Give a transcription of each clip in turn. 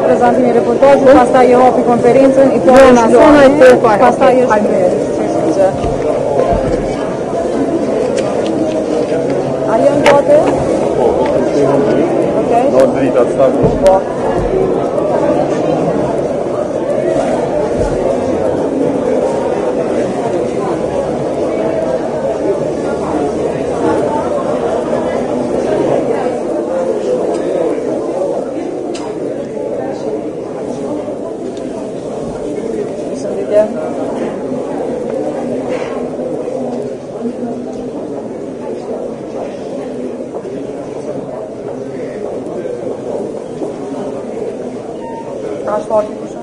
prezantimi reportajit, pastaj e hapi konferencën, i pastaj është a janë gati? Okej. Do drita start. Po. Kaç fark etmişsin?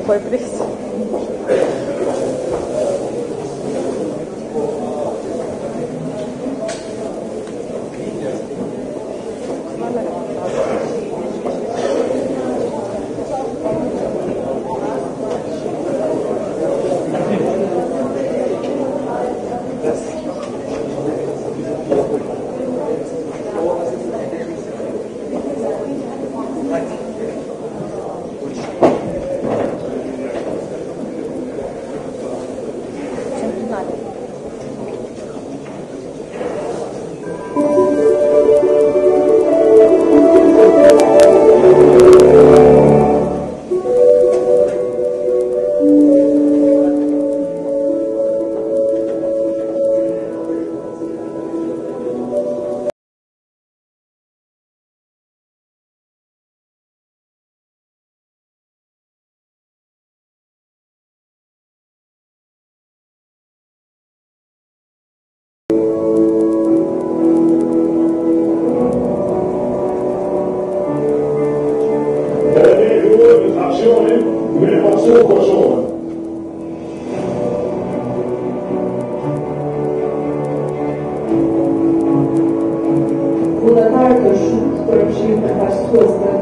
Foi preciso. Kosovën. Vullnetarët të shumë përfshirë në pastrues të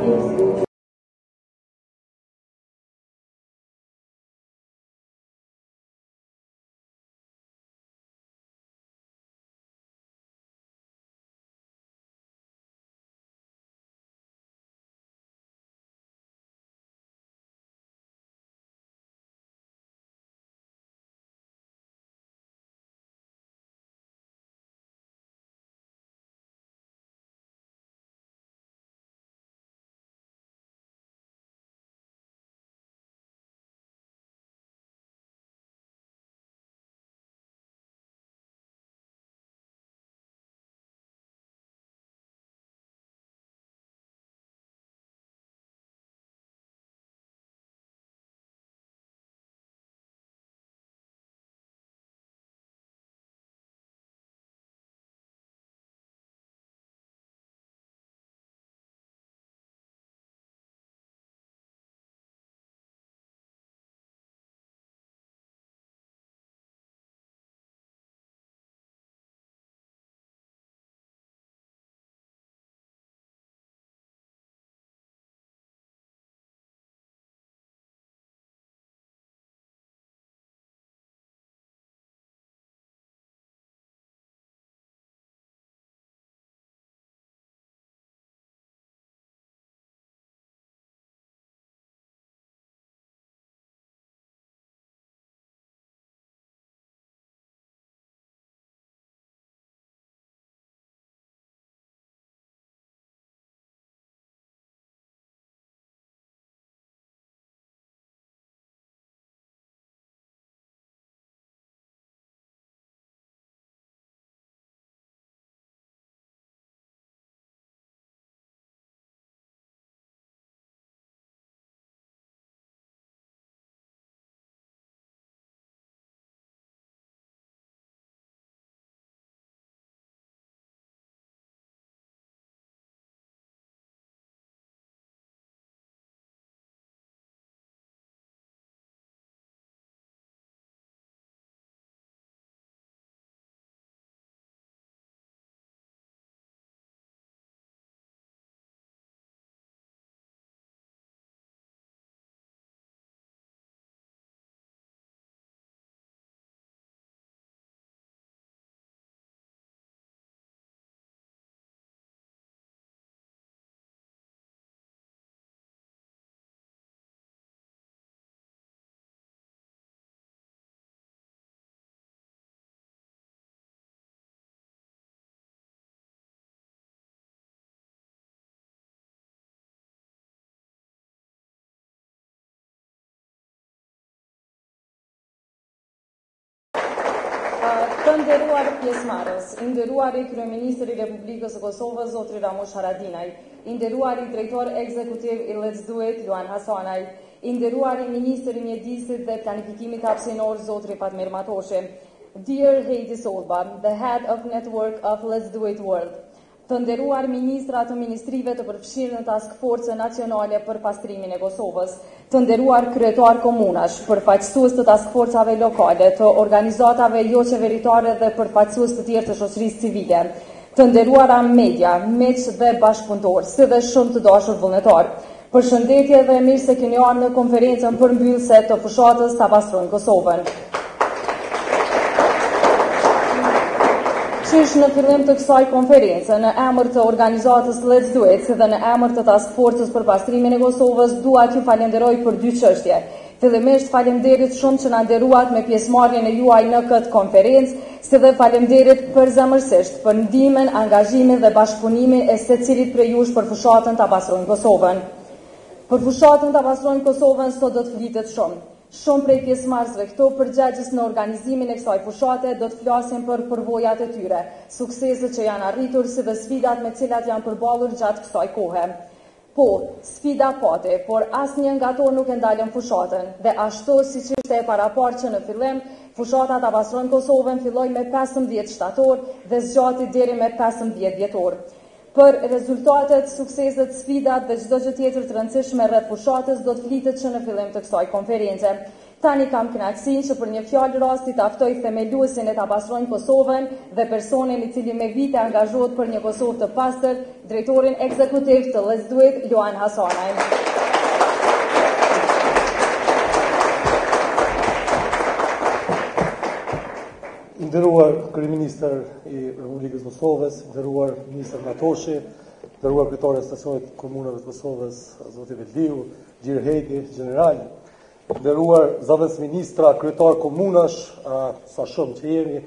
Të nderuar pjesëmarrës, i nderuari Kryeministri i Republikës së Kosovës, zotri Ramush Haradinaj, i nderuari drejtor ekzekutiv i Let's Do It, Juan Hasanaj, i nderuari Ministri i Mjedisit dhe Planifikimit Hapësinor, zotri Fatmir Matoshi, Dear Heidi Solba, the head of network of Let's Do It World, të nderuar ministra të ministrive të përfshirë në task force nacionale për pastrimin e Kosovës, të nderuar kryetar komunash, përfaqësues të task forcave lokale, të organizatave jo qeveritare dhe përfaqësues të tjerë të shoqërisë civile, të nderuara media, miq dhe bashkëpunëtorë, si dhe shumë të dashur vullnetar. Përshëndetje dhe mirë se keni ardhur në konferencën përmbyllëse të fushatës Ta Pastrojmë Kosovën. Qish në fillim të kësaj konference, në emër të organizatës Let's Do It dhe në emër të task forces për pastrimin e Kosovës, dua t'ju falenderoj për dy çështje. Fillimisht falenderit shumë që na nderuat me pjesëmarrjen e juaj në këtë konferencë, si dhe falenderit përzemërsisht për ndihmën, angazhimin dhe bashkëpunimin e secilit prej jush për fushatën Ta Pastrojmë Kosovën. Për fushatën Ta Pastrojmë Kosovën sot do të flitet shumë. Shumë prej pjesëmarrësve këto përgjegjës në organizimin e kësaj fushate do të flasin për përvojat e tyre, sukseset që janë arritur si dhe sfidat me cilat janë përballur gjatë kësaj kohe. Po, sfida pati, por asnjë nga ato nuk e ndalën fushatën dhe ashtu siç ishte e paraparë që në fillim, fushata Ta Pastrojmë Kosovën filloi me 15 shtator dhe zgjati deri me 15 dhjetor. Për rezultatet, sukseset, sfidat dhe çdo gjë tjetër të rëndësishme rreth fushatës do të flitet që në fillim të kësaj konference. Tani kam kënaqësinë që për një fjalë rasti të ftoj themeluesin e Ta Pastrojmë Kosovën dhe personin i cili me vite angazhohet për një Kosovë të pastër, drejtorin ekzekutiv të Let's Do It, Juan Hasanaj. Nderuar Kryeministër i Republikës Kosovës, nderuar Ministër Matoshi, nderuar kryetari i stacionit komunave të Kosovës, zoti Veliu, Gjir Hegi, general, nderuar zëvendës ministra, kryetar komunash, sa shumë që jemi,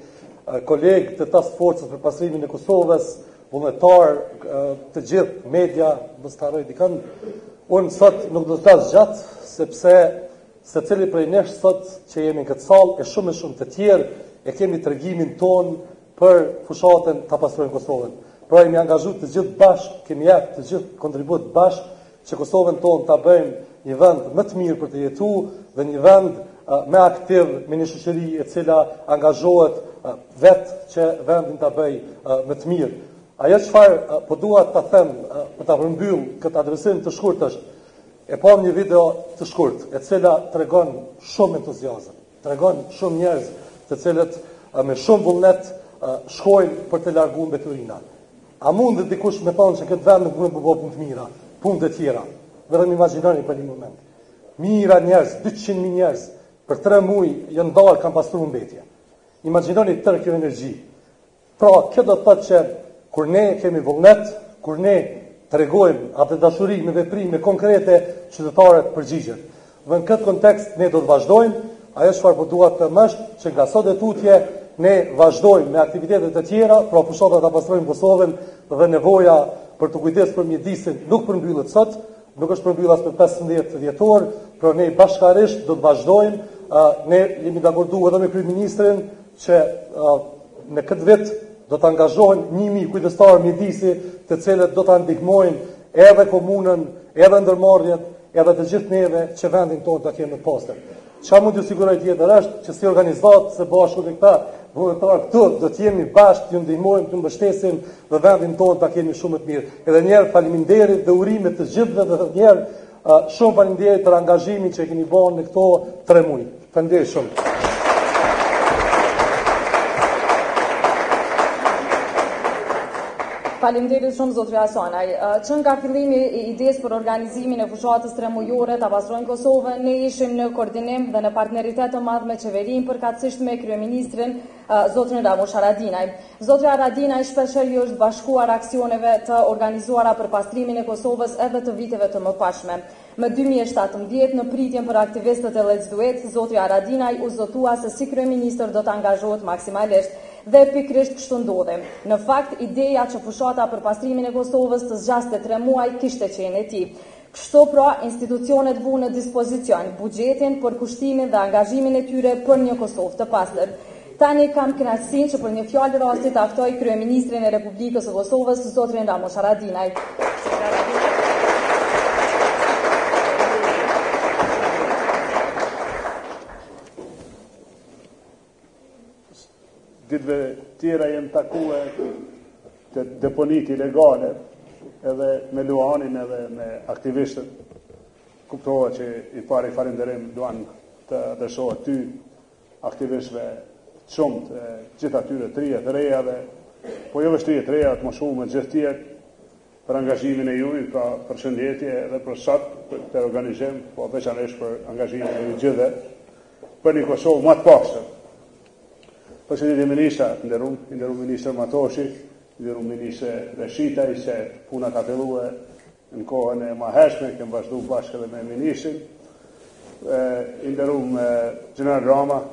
kolegë të task forces për pastrimin e Kosovës, vullnetar, të gjithë media, mos të harroj dikën. Unë sot nuk do të flas gjatë, sepse secili prej nesh sot që jemi në këtë sallë e shumë të tjerë e kemi tregimin ton për fushatën Ta Pastrojmë Kosovën. Pra jemi angazhuar të gjithë bashkë, kemi jap të gjithë kontribut bashkë që Kosovën tonë ta bëjmë një vend më të mirë për të jetuar dhe një vend më aktiv me një shoqëri e cila angazhohet vetë që vendin ta bëjë më të mirë. Ajo çfarë po dua ta them për ta përmbyll këtë adresim të shkurt është e pam një video të shkurt e cila tregon shumë entuziazëm, tregon shumë njerëz të cilët me shumë vullnet shkojnë për të larguar mbeturina. A mund dhe dikush me thonë që këtë vend nuk mund të bëjë punë të mira, punë të tjera? Vetëm imagjinoni për një moment. Mira njerëz, 200.000 njerëz për 3 muaj janë dalë kanë pastruar mbetje. Imagjinoni tërë kjo energji. Pra, kjo do të thotë që kur ne kemi vullnet, kur ne tregojmë atë dashuri me veprime konkrete, qytetarët përgjigjen. Dhe në këtë kontekst ne do të vazhdojmë. Ajo çfarë po dua të them është që nga sot e tutje ne vazhdojmë me aktivitetet e tjera, pra fushata Ta Pastrojmë Kosovën dhe nevoja për të kujdes për mjedisin nuk përmbyllet sot, nuk është përmbyll as për 15 dhjetor, por ne bashkërisht do të vazhdojmë. Ne jemi dakorduar edhe me kryeministrin që në këtë vit do të angazhohen 1000 kujdestarë mjedisi, të cilët do ta ndihmojnë edhe komunën, edhe ndërmarrjet, edhe të gjithë neve që vendin tonë ta kemi të pastër. Çfarë mund t'ju siguroj tjetër është që si organizatë së bashku me këta vullnetarë këtu do të jemi bashkë, t'ju ndihmojmë, t'ju mbështesim dhe vendin tonë ta kemi shumë të mirë. Edhe një herë faleminderit dhe urime të gjithëve dhe edhe një herë shumë faleminderit për angazhimin që keni bën në këto 3 muaj. Faleminderit shumë. Faleminderit shumë zotri Hasanaj. Që nga fillimi i idesë për organizimin e fushatës 3 muajore Ta Pastrojmë Kosovën, ne ishim në koordinim dhe në partneritet të madh me qeverinë, përkatësisht me kryeministrin zotrin Ramush Haradinaj. Zotri Haradinaj shpeshherë është bashkuar aksioneve të organizuara për pastrimin e Kosovës edhe të viteve të mëparshme. Më 2017 në pritjen për aktivistët e Let's Do It, zotri Haradinaj u zotua se si kryeministër do të angazhohet maksimalisht. Dhe pikrisht kështu ndodhi. Në fakt, ideja që fushata për pastrimin e Kosovës të zgjaste 3 muaj kishte qenë e tij. Kështu pra, institucionet vunë në dispozicion buxhetin për kushtimin dhe angazhimin e tyre për një Kosovë të pastër. Tani kam kënaqësinë që për një fjalë të rastit ta ftoj kryeministrin e Republikës së Kosovës, zotrin Ramos Haradinaj. Ditëve tjera jem takue të deponit ilegale edhe me Luanin edhe me aktivistët. Kuptohet që i pari falenderim duan të dëshohet ty aktivistëve shumë të gjithë atyre trije të reja dhe po jo vështrije të reja të më shumë me gjithë tjetë për angazhimin e juj, pra për shëndetje dhe për shatë për organizim, po veçanërisht për angazhimin e ju gjithë për një Kosovë më të pastër. Përshëndetje ministra, nderuar ministër Matoshi, nderuar ministër Reshitaj, se puna ka filluar në kohën e mëhershme, kem vazhdu bashkë edhe me ministrin, nderuar General Rama,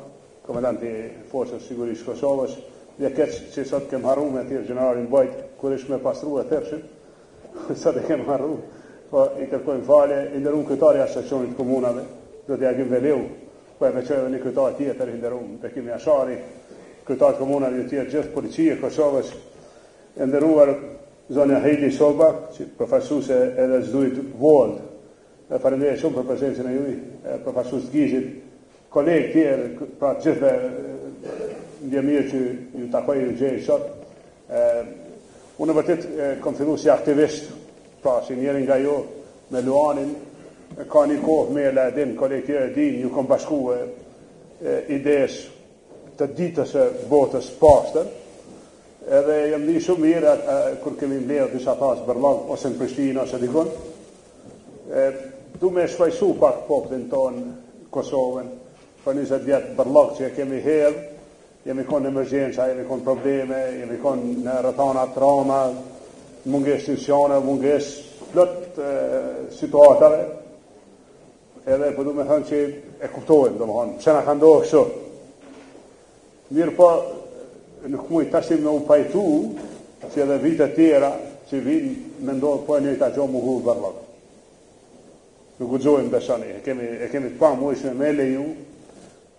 komandanti Forcës Sigurisë Kosovës, dhe keq që sot kem harru me tjerë generalin Bajt, kur ish me pastru e thepshin, sot e kem harru, po i kërkojmë falje, nderuar kryetari i asociacionit komunave, do t'ja gjim Veleu, po e me qërë një kryetar tjetër, nderuar Bekimi Ashari, kryetarët komunave të tjerë, gjithë policia e Kosovës, nderuar zonja Heidi Soba, që përfaqësuese edhe Zdujt Vold, falenderoj shumë për prezencën e juaj, përfaqësues Gizit, kolegë tjerë, pra gjithë ndje mirë që ju takoj ju gjej sot. Unë vërtet kam filluar si aktivist, pra si njëri nga ju me Luanin, ka një kohë me Ladin, kolegë tjerë din, ju kam bashkuar idees të ditës së botës pastër, edhe jam di shumë mirë kur kemi mbledhur disa pas bërllag ose në Prishtinë ose dikon. Du me shfaqsu pak popullin ton Kosovën, për 20 vjetë bërllag që kemi hedhë, jemi konë në emergjenca, jemi konë probleme, jemi konë në rëthana trauma, munges institucione, munges plot situatave, edhe për du me thënë që e kuptojmë, do më thënë, pse na ka ndohë kështu. Mirë po, nuk muj tashim me u pajtu, që edhe vitet tjera që vinë me ndohë po e një të gjohë mu hurë bërlog. Nuk u gjojmë dëshani, e kemi të pa mujshme me leju,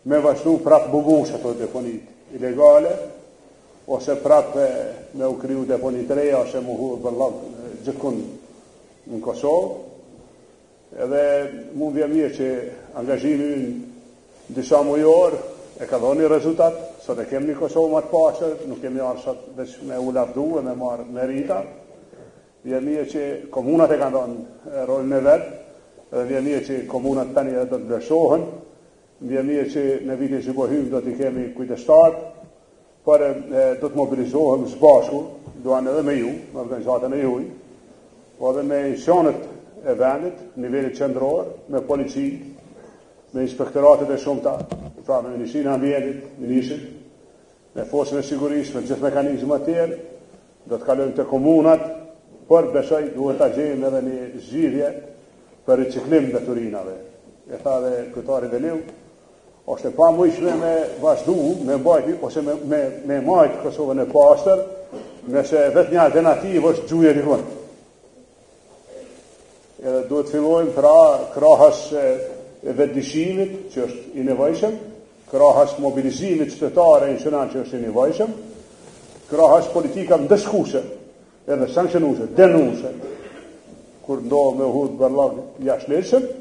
me vazhdu prapë bugush ato deponit ilegale, ose prapë me u kriju deponit reja, ose mu hurë bërlog gjithkun në Kosovë. Edhe mund vje mirë që angazhimi në disa mujor e ka dhoni rezultat, sot e kemi një Kosovë më të pastër, nuk kemi arë sot veç me u lavdu e me marë merita. Vje mirë që komunat e kanë dhënë rolin e vetë, edhe vje mirë që komunat tani edhe do të vlerësohen, vje mirë që në vitin që po hymë do t'i kemi kujdestar, por do të mobilizohem së bashku, duan edhe me ju, me organizatën e juj, po edhe me institucionet e vendit, nivellit qendror, me polici, me inspektoratet e shumta, pra me Ministrinë e Ambientit, ministrin, me Forcën e Sigurisë, me gjithë mekanizmat tjerë, do të kalojmë të komunat, por besoj duhet ta gjejmë edhe një zgjidhje për riciklim të turinave. E tha dhe kryetari Veleu, është e pamujshme me vazhdu, me mbajti, ose me majtë Kosovën e pastër, nëse vetë një alternativë është gjuhje dikon. Edhe duhet fillojmë pra krahas vetëdijshimit që është i nevojshëm, krahas mobilizimit qytetar e institucional që është i nevojshëm, krahas politika ndëshkuese, edhe sankcionuese, denuese, kur ndohë me hudë bërlag jashtëligjshëm,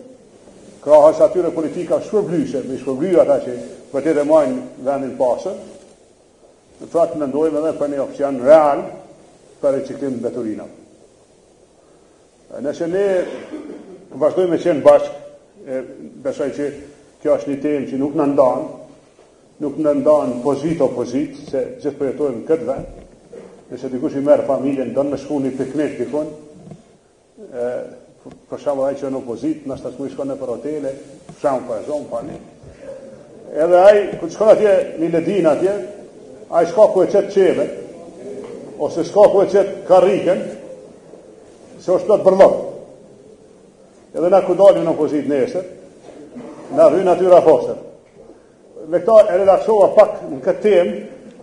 krahas atyre politika shpërblyese, me shpërbly ata që vërtet e majnë vendin pastër. Në fakt mendojmë edhe për një opsion real për riciklim të veturinave. Nëse ne vazhdojmë me qenë bashkë, besoj që kjo është një temë që nuk në ndanë pozit, se gjithë përjetojmë këtë vend. Nëse dikush i merë familjen, do në shku një piknik dikon, për shembull ai që në opozit, nështë të shkon në për hotele, për shembull për zonë, pa një. Edhe ai, kur shkon atje, një ledin atje, ai shka ku e qëtë qeve, ose shka ku e qëtë karriken, se është plot bërlog. Edhe na ku dalim në opozit nesër, na hynë atyra fosër. Me këta e relaksova pak në këtë temë,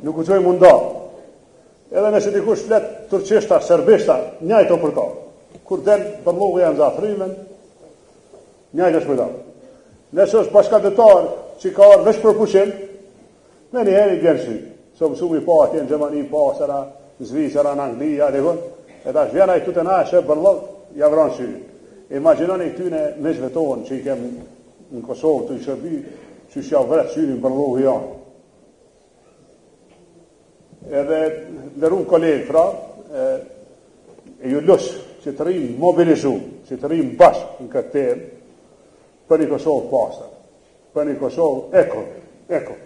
nuk u gjoj munda. Edhe nëse dikush flet turqishta, serbishta, njajto për ta. Kur del bërlogu janë za frymen, njajto është për ta. Nëse është bashkëdhetar që ka veç për pushim, Me njerë i bjenë sy. So mësumi pa atje në Gjermani, pasara, në Zvicera, në Anglia, e tash vjena i tute na e shë bërlog, javran sy. Imaginoni këtyne meshve tonë që i kem në Kosovë të i shërbi, që shja vret syrin bërlog janë. Edhe ndërun kolegë fra, e ju lusë që të rrimë mobilizu, që të rrimë bashkë në këtë temë, për një Kosovë pasër, për një Kosovë eko.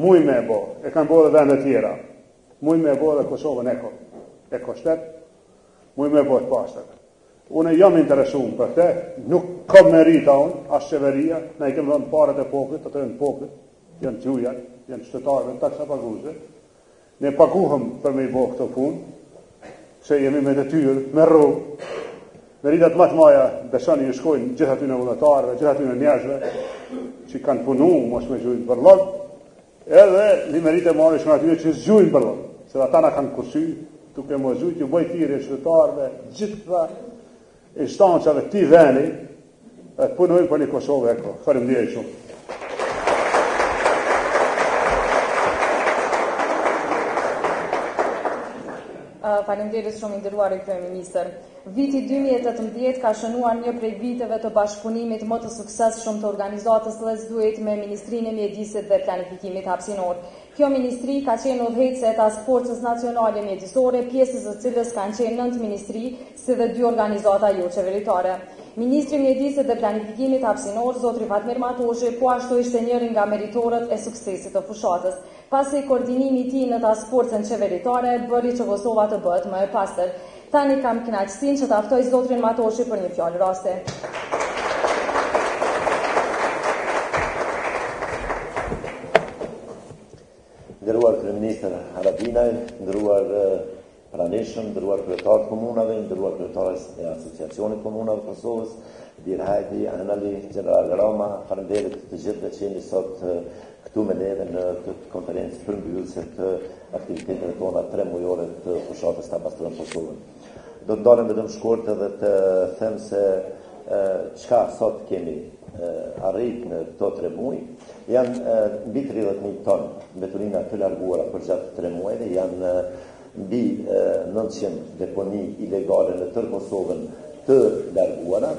Muj me e bo, e kanë bo dhe vendet tjera, muj me e bo dhe Kosovën eko shtet, muj me e bo të pasër. Unë jam interesuar për te, nuk kam merita unë, as qeveria, ne i kemë dhënë parët e poplit, të rënë poplit, janë gjuja, janë qytetarëve, taksa paguese. Ne paguhëm për me i bo këto punë, se jemi me detyrë, me rrugë. Meritat më të maja besoni ju shkojnë gjithë aty në vullnetarëve, gjithë aty në njerëzve që kanë punu, mos me gjujnë për log, edhe një meritë e madhe shkojnë aty që zgjujnë për log, se ata na kanë kursy, duke më zgjujt ju bëjtire qytetarëve, gjitha instancave ti veni, e të punojnë për një Kosovë eko. Faleminderit shumë. Faleminderit shumë i nderuar kryeministër. Viti 2018 ka shënuar një prej viteve të bashkëpunimit më të suksesshëm të organizatës Let's Do It me Ministrinë e Mjedisit dhe Planifikimit Hapësinor. Kjo ministri ka qenë udhëheqëse e Task Forces Nacionale Mjedisore, pjesës së cilës kanë qenë 9 ministri, si dhe 2 organizata jo qeveritare. Ministri i Mjedisit dhe Planifikimit Hapësinor, zotri Fatmir Matoshi, po ashtu ishte njëri nga meritorët e suksesit të fushatës. Pasi koordinimi i tij në Task Forcen qeveritare bëri që Kosova të bëhet më e pastër. Tani kam kënaqësinë që ta ftoj zotrin Matoshi për një fjalë raste. Nderuar kryeministër Haradinaj, nderuar pranishëm, nderuar kryetarët komunave, nderuar kryetarët e Asociacionit Komunave të Kosovës, Dirhajdi, Anali, General Rama, faleminderit të gjithëve që jeni sot këtu me neve në këtë konferencë përmbyllëse të aktivitetet tona 3 mujore të fushatës të Pastrojmë Kosovën. Do të ndalem vetëm shkurt edhe të them se çka sot kemi arrit në këto 3 muaj, janë mbi 30.000 ton mbeturina të larguara për gjatë 3 muajve, janë mbi 900 deponi ilegale në tërë Kosovën të larguara,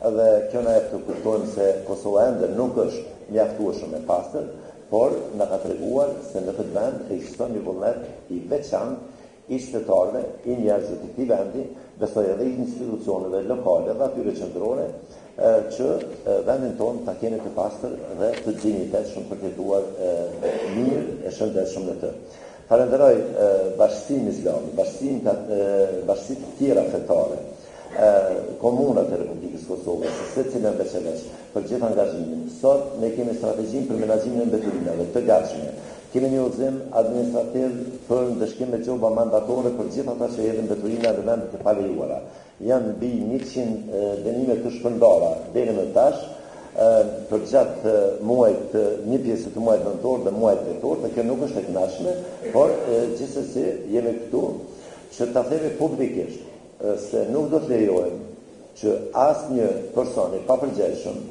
dhe kjo na jep të kuptojmë se Kosova ende nuk është mjaftueshëm e pastër, por na ka treguar se në këtë vend ekziston një vullnet i veçantë i qytetarëve, i njerëzve të këtij vendi, besoj edhe i institucioneve lokale dhe atyre qendrore, që vendin tonë ta kene të pastër dhe të dinjitetshëm për të jetuar mirë e shëndetshëm në të. Falenderoj Bashkimin Islam, bashkitë të tjera fetare, komunat e Republikës Kosovës, secilën veçanërisht për gjithë angazhimin. Sot ne kemi strategjinë për menaxhimin e mbeturinave të gatshme. Kemi një udhëzim administrativ për ndëshkim me gjoba mandatore për gjithë ata që hedhin mbeturina në vendet e palejuara. Janë mbi 100 dënime të shpërndara deri më tash për gjatë muajit, një pjesë të muajit nëntor dhe muajit tetor, dhe kjo nuk është e kënaqshme, por gjithsesi jemi këtu që ta themi publikisht se nuk do të lejojmë që asnjë person i papërgjegjshëm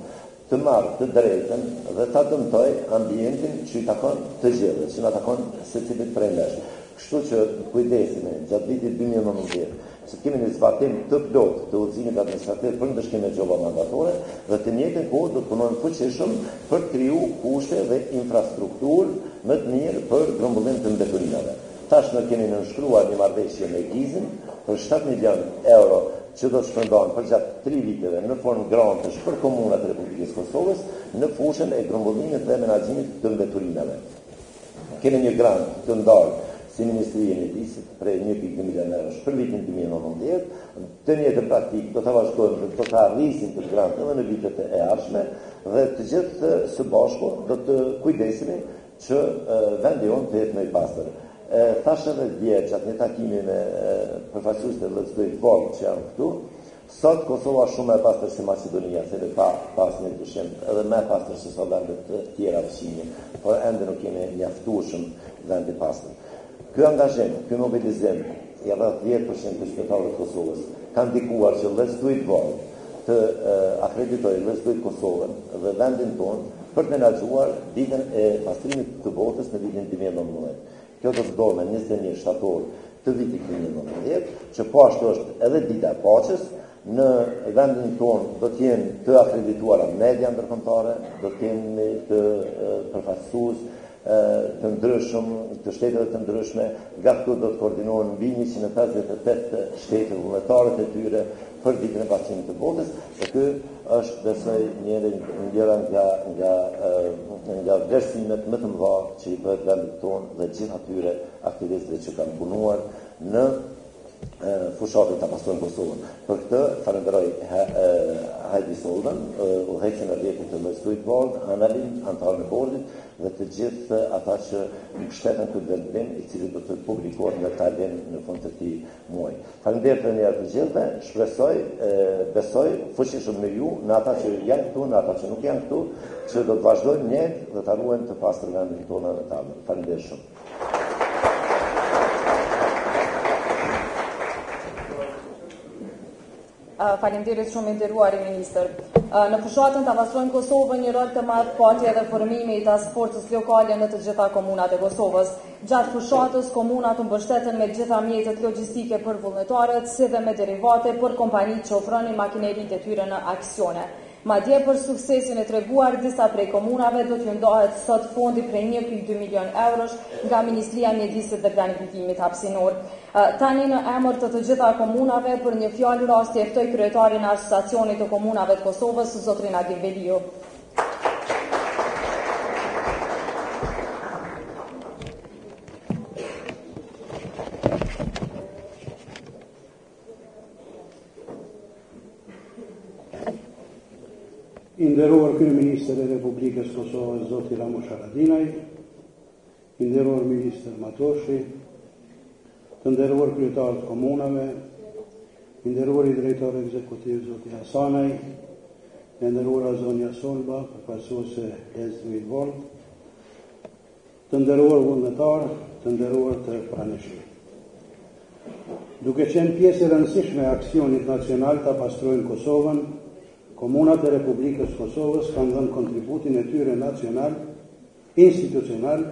të marrë të drejtën dhe ta dëmtoj ambientin që i takon të gjithë, që na takon secilit prej nesh. Kështu që kujdesemi gjatë vitit 2019 që kemi një zbatim të plotë të udhëzimit administrativ për ndëshkim me gjoba mandatore dhe të njëjtën kohë do të punojmë fuqishëm për të kriju kushte dhe infrastrukturë më të mirë për grumbullim të mbeturinave. Tash ne kemi nënshkruar një marrëveshje me Gizin për 7 milion euro që do të shpërndohen për gjatë 3 viteve në formë grantesh për komunat e Republikës Kosovës në fushën e grumbullimit dhe menaxhimit të mbeturinave. Kemi një grant të ndarë si Ministri e Mjedisit prej 1.2 milion euro për vitin 2019, të njëjtën praktikë do ta vazhdojmë dhe do ta arrisim këtë grant edhe në vitet e ardhshme dhe të gjithë së bashku do të kujdesemi që vendi jonë të jetë më i pastër. Thash edhe dje gjatë një takimi me përfaqësues të Let's Do It që janë këtu, sot Kosova është shumë e pastër se Maqedonia, se ka pas një dyshim edhe më e pastër se sa vendet të tjera fëmijë, por ende nuk kemi mjaftueshëm vend i pastër. Ky angazhim, ky mobilizim i rreth 10% të qytetarëve të Kosovës ka ndikuar që Let's Do It të akreditoj Drejtpërdrejt Kosovën dhe vendin tonë për të menaxhuar ditën e pastrimit të votës në vitin 2019. Kjo do të ndodhë në 21 shtator të vitit 2019, që po ashtu është edhe dita e paqes. Në vendin tonë do të jenë të akredituara media ndërkombëtare, do të jemi të përfaqësues të ndryshëm, të shteteve të ndryshme, nga këtu do të koordinohen mbi 158 shtete vullnetarët e tyre për ditën e pastrimit të votës, dhe ky është besoj njëra nga vlerësimet më të mëdha që i bëhet vendit tonë dhe gjithë atyre aktivistëve që kanë punuar në fushatën të Pastrojmë Kosovën. Për këtë falenderoj Hajdi Soldan, udhëheqësin e rjetit të Drejtpërdrejt Board, Analin, antarën e bordit dhe të gjithë ata që mbështeten këtë vendim, i cili do të publikohet nga Tallinn në fund të këtij muaji. Faleminderit për një të gjithëve, shpresoj, besoj fuqishëm në ju, në ata që janë këtu, në ata që nuk janë këtu, që do të vazhdojmë njëjtë dhe ta ruajmë të pastër vendin tonë në Tallinn. Faleminderit shumë. Faleminderit shumë i nderuari ministër. Në fushatën të Pastrojmë Kosovën një rol të madh pati edhe formimi i task forcës lokale në të gjitha komunat e Kosovës. Gjatë fushatës, komunat u mbështeten me gjitha mjetet logjistike për vullnetarët, si dhe me derivate për kompanitë që ofronin makineritë e tyre në aksione. Madje për suksesin e treguar, disa prej komunave do t'ju ndahet sot fondi prej 1,2 milion eurosh nga Ministria e Mjedisit dhe Planifikimit Hapësinor. Tani në emër të gjitha komunave, për një fjalë rasti e ftoj kryetarin e Asociacionit të Komunave të Kosovës, zotrin Agil Veliu. I nderuar kryeministër e Republikës Kosovës, zoti Ramush Haradinaj, i nderuar ministër Matoshi, të nderuar kryetarët komunave, i nderuar i drejtor ekzekutiv zoti Hasanaj, e nderuara zonja Solba, përfaqësuese Drejtpërdrejt Board, të nderuar vullnetar, të nderuar të pranishëm. Duke qenë pjesë e rëndësishme e aksionit nacional të Pastrojmë Kosovën, komunat e Republikës Kosovës kanë dhënë kontributin e tyre nacional, institucional,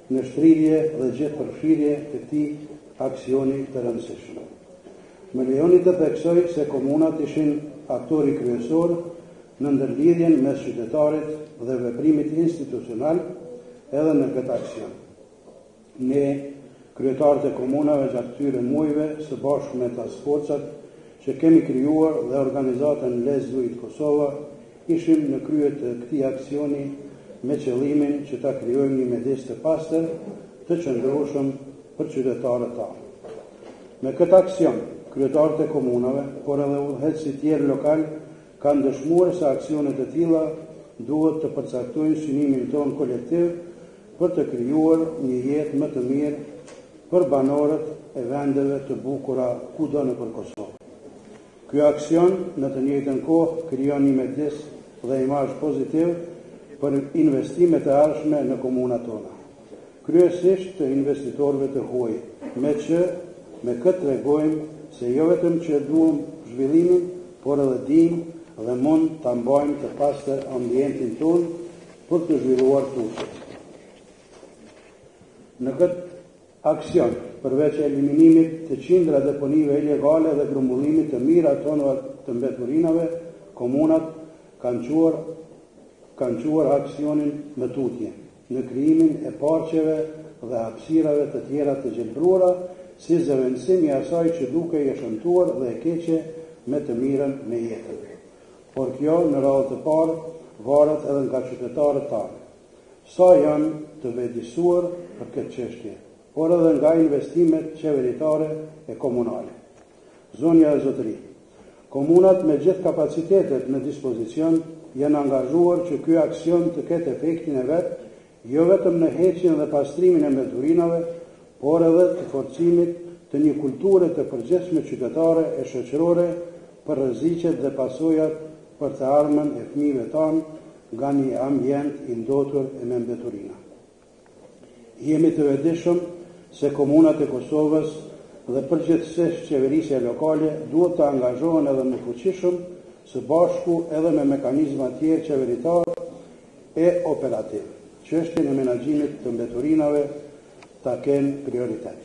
në shtrirje dhe gjithë përfshirje të këtij aksioni të rëndësishëm. Më lejoni të theksoj se komunat ishin aktori kryesor në ndërlidhjen mes qytetarit dhe veprimit institucional edhe në këtë aksion. Ne, kryetarët e komunave gjatë këtyre muajve, së bashku me task forcat që kemi krijuar dhe organizatën Drejtpërdrejt Kosova, ishim në krye të këtij aksioni me qëllimin që ta krijojmë një mjedis të pastër, të qëndrueshëm për qytetarët tanë. Me këtë aksion, kryetarët e komunave, por edhe udhëheqësit tjerë lokal, kanë dëshmuar se aksionet e tilla duhet të përcaktojnë synimin tonë kolektiv për të krijuar një jetë më të mirë për banorët e vendeve të bukura kudo nëpër Kosovë. Ky aksion në të njëjtën kohë krijon një mjedis dhe imazh pozitiv për investimet e ardhshme në komunat tona, kryesisht të investitorëve të huaj, me këtë tregojmë se jo vetëm që duam zhvillimin, por edhe dimë dhe mund ta mbajmë të pastër ambientin tonë për të zhvilluar tutje. Në këtë aksion, përveç eliminimit të qindra deponive ilegale dhe grumbullimit të mira tonëve të mbeturinave, komunat kanë quar aksionin me tutje, në krijimin e parqeve dhe hapësirave të tjera të gjelbruara, si zëvendësim i asaj që duke i shëmtuar dhe e keqe me të mirën me jetën. Por kjo në radhë të parë varet edhe nga qytetarët tanë. Sa janë të vetëdijsuar për këtë çështje, por edhe nga investimet qeveritare e komunale. Zonja e zotëri, komunat me gjithë kapacitetet në dispozicion janë angazhuar që ky aksion të ketë efektin e vet, jo vetëm në heqjen dhe pastrimin e mbeturinave, por edhe të forcimit të një kulture të përgjithshme qytetare e shoqërore për rreziqet dhe pasojat për të ardhmen e fëmijëve tanë nga një ambient i ndotur e me mbeturina. Jemi të vetëdijshëm se komunat e Kosovës dhe përgjithsisht qeverisja lokale duhet të angazhohen edhe më fuqishëm së bashku edhe me mekanizma tjerë qeveritar e operativ. Çështjen e menaxhimit të mbeturinave ta kenë prioritet.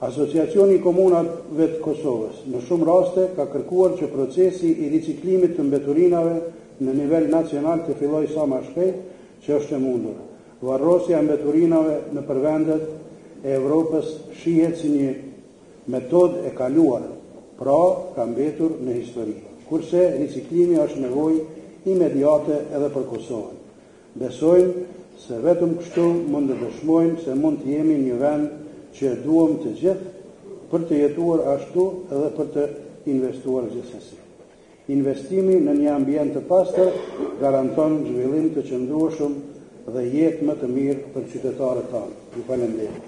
Asociacioni i Komunave të Kosovës në shumë raste ka kërkuar që procesi i riciklimit të mbeturinave në nivel nacional të fillojë sa më shpejt që është e mundur. Varrosja e mbeturinave në përvendet e Evropës shihet si një metodë e kaluar, pra ka mbetur në histori, kurse riciklimi është nevojë imediate edhe për Kosovën. Besojmë se vetëm kështu mund të dëshmojmë se mund të jemi një vend që e duam të gjithë për të jetuar ashtu edhe për të investuar gjithsesi. Investimi në një ambient të pastër garanton zhvillim të qëndrueshëm dhe jetë më të mirë për qytetarët tanë. Ju falenderoj.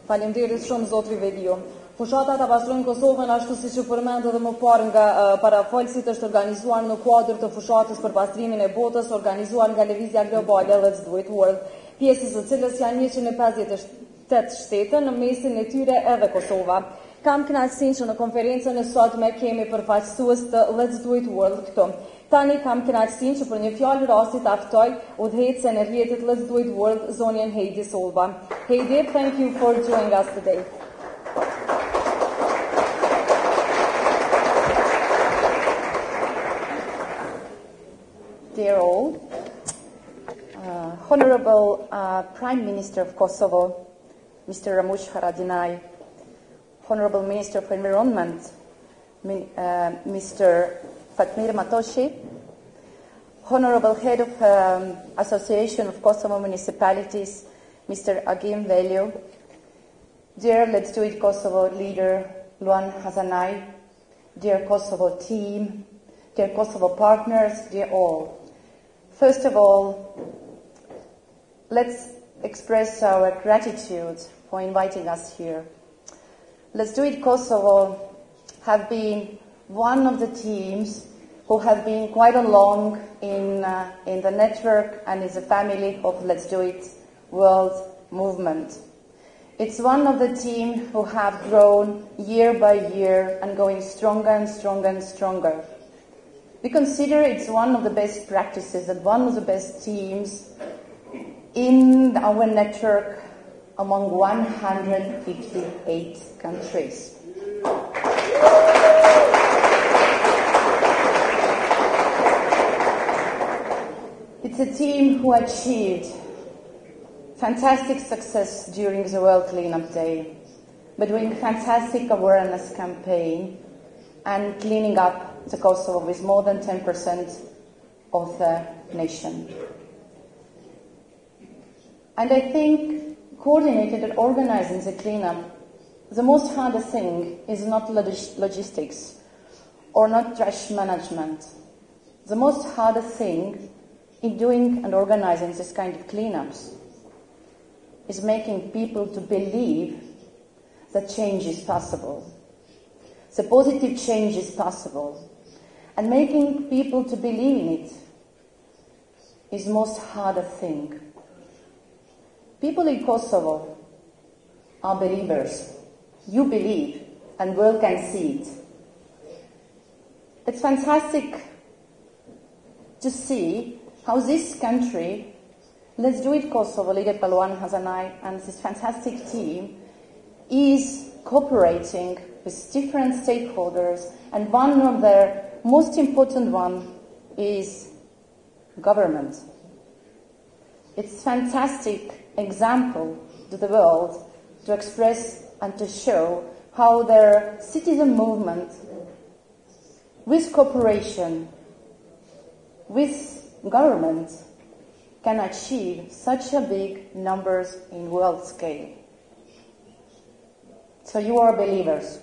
Faleminderit shumë zotri Veliu. Fushata ta Pastrojmë Kosovën, ashtu siç u përmend edhe më parë nga parafolësit, është organizuar në kuadër të fushatës për pastrimin e botës, organizuar nga lëvizja globale Let's Do It World, pjesës së cilës janë 158 shtete, në mesin e tyre edhe Kosova. Kam kënaqësinë që në konferencën e sotme kemi përfaqësues të Let's Do It World këtu. Tani kam kënaqësinë që për një fjalë rasti ta ftoj udhëheqësen e rrjetit Let's Do It World, zonjen Heidi Solba. Heidi, thank you for joining us today. Dear all, Honorable Prime Minister of Kosovo, Mr. Ramush Haradinaj, Honorable Minister of Environment, Mr. Fatmir Matoshi, Honorable Head of Association of Kosovo Municipalities, Mr. Agim Veliu, dear Let's Do It Kosovo leader, Luan Hazanaj, dear Kosovo team, dear Kosovo partners, dear all. First of all, let's express our gratitude for inviting us here. Let's Do It Kosovo have been one of the teams who have been quite along in the network and is a family of Let's Do It World movement. It's one of the team who have grown year by year and going stronger and stronger and stronger. We consider it's one of the best practices and one of the best teams in our network among 158 countries. It's a team who achieved fantastic success during the World Cleanup Day by doing fantastic awareness campaign and cleaning up the Kosovo with more than 10% of the nation. And I think coordinated and organizing the cleanup, the most hardest thing is not logistics or not trash management. The most hardest thing in doing and organizing this kind of cleanups is making people to believe that change is possible. The positive change is possible. And making people to believe in it is the most hardest thing. People in Kosovo are believers. You believe, and the world can see it. It's fantastic to see how this country, Let's Do It Kosovo, led by Luan Hazanaj, and this fantastic team, is cooperating with different stakeholders, and one of their most important one is government. It's a fantastic example to the world to express and to show how their citizen movement, with cooperation, with government, can achieve such a big numbers in world scale. So you are believers,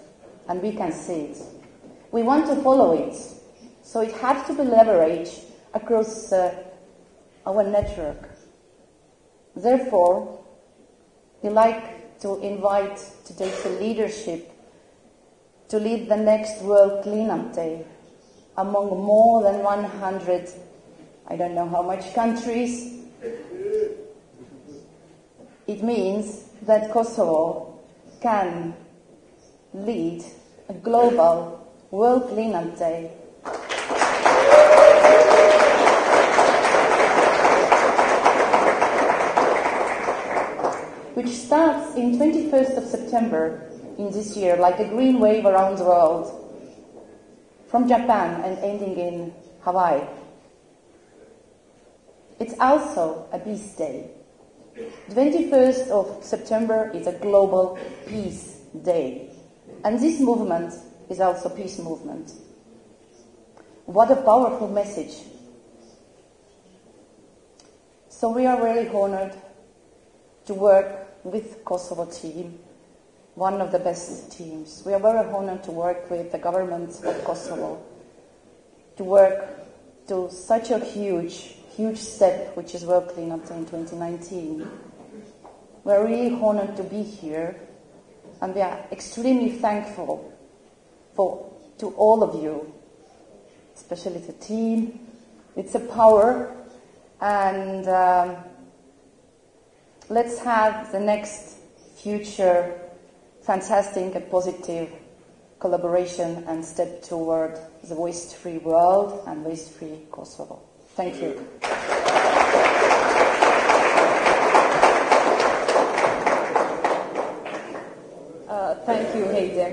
and we can see it. We want to follow it, so it has to be leveraged across our network. Therefore, we like to invite to take the leadership to lead the next World Cleanup Day among more than 100, I don't know how much countries. It means that Kosovo can lead a global World Cleanup Day. Which starts in 21st of September in this year, like a green wave around the world, from Japan and ending in Hawaii. It's also a peace day. 21st of September is a global peace day. And this movement is also a peace movement. What a powerful message. So we are really honored to work with Kosovo team, one of the best teams. We are very honored to work with the government of Kosovo, to work to such a huge step, which is World Cleanup Day in 2019. We are really honored to be here, and we are extremely thankful to all of you, especially the team. It's a power, and let's have the next future fantastic and positive collaboration and step toward the waste-free world and waste-free Kosovo. Thank you. Thank you, Heidi.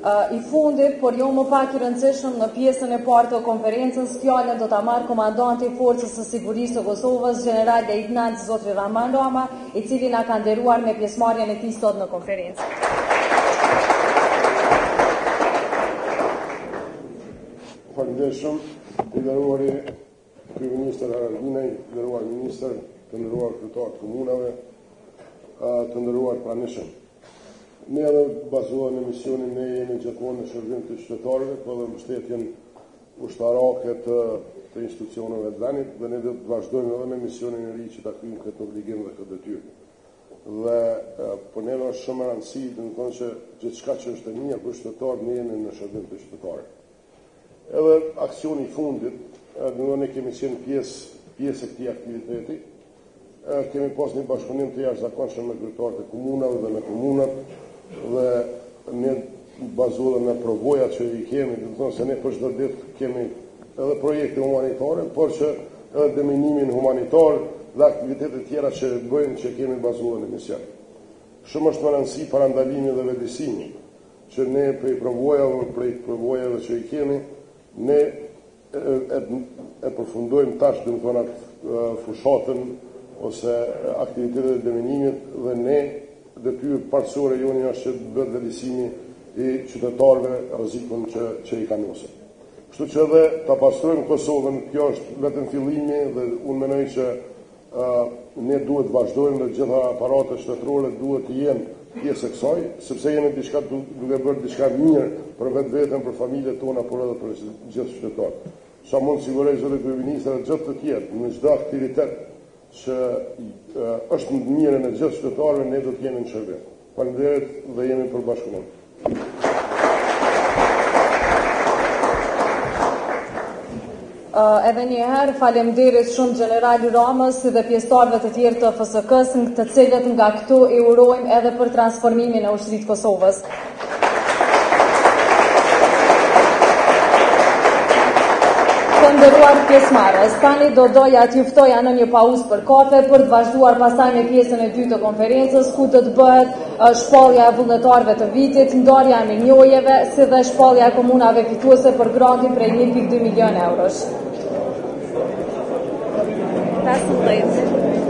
I fundit, por jo më pak I rëndësishëm në pjesën e parë të konferencës, fjalën do ta marrë komandanti I Forcës së Sigurisë së Kosovës, General Lejtnant Zotri Rahman Rama, I cili na ka nderuar me pjesëmarrjen e tij sot në konferencë. Faleminderit shumë, I nderuari kryeministër Haraldinaj, I nderuar ministër, të nderuar kryetar të komunave, të nderuar pranishëm. Ne edhe bazohen në misionin, ne jemi gjithmonë në shërbim të qytetarëve, po dhe mbështetjen ushtarake të institucioneve të vendit, dhe ne do të vazhdojmë edhe me misionin e ri që ta kryejmë këtë obligim dhe këtë detyrë. Dhe po neve është shumë e rëndësishme, do të thonë që gjithçka që është e mirë për qytetarët, ne jemi në shërbim të qytetarëve. Edhe aksioni I fundit, do të thonë ne kemi qenë pjesë e këtij aktiviteti. Kemi pas një bashkëpunim të jashtëzakonshëm me kryetarët e komunave dhe me komunat, dhe ne bazohen në përvojat që I kemi, do të thonë se ne për çdo ditë kemi edhe projekte humanitare, por që edhe deminimin humanitar dhe aktivitete tjera që bëjmë që kemi bazuar në mision. Shumë është më rëndësi parandalimi dhe vetëdijsimi, që ne prej përvojave që I kemi, ne e përfundojmë tash do të thonë fushatën ose aktivitetet e deminimit dhe ne detyrë partësore joni është që të bëhet vetëdijsimi I qytetarëve rrezikun që I kanë njosur. Kështu që edhe ta pastrojmë Kosovën, kjo është vetëm fillimi dhe unë mendoj që ne duhet të vazhdojmë dhe gjitha aparatet shtetërore duhet të jenë pjesë e kësaj, sepse jemi duke bërë diçka mirë për vetveten, për familjet tona, por edhe për gjithë qytetarët. Sa mund sigurej zotë kryeministër dhe gjithë të tjerë në çdo aktivitet që është në mirën e gjithë qytetarëve, ne do të jemi në shërbim. Faleminderit dhe jemi për bashkëpunim. Edhe një herë faleminderit shumë Generali Ramës dhe pjesëtarëve të tjerë të FSK-s, të cilët nga këtu I urojmë edhe për transformimin e ushtrisë Kosovës. Të nderuar pjesëmarrës, tani do doja t'ju ftoja në një pauzë për kafe për të vazhduar pastaj me pjesën e dytë të konferencës, ku do të bëhet shpallja e vullnetarëve të vitit, ndarja e menjojeve, si dhe shpallja e komunave fituese për grantin prej 1.2 milion eurosh.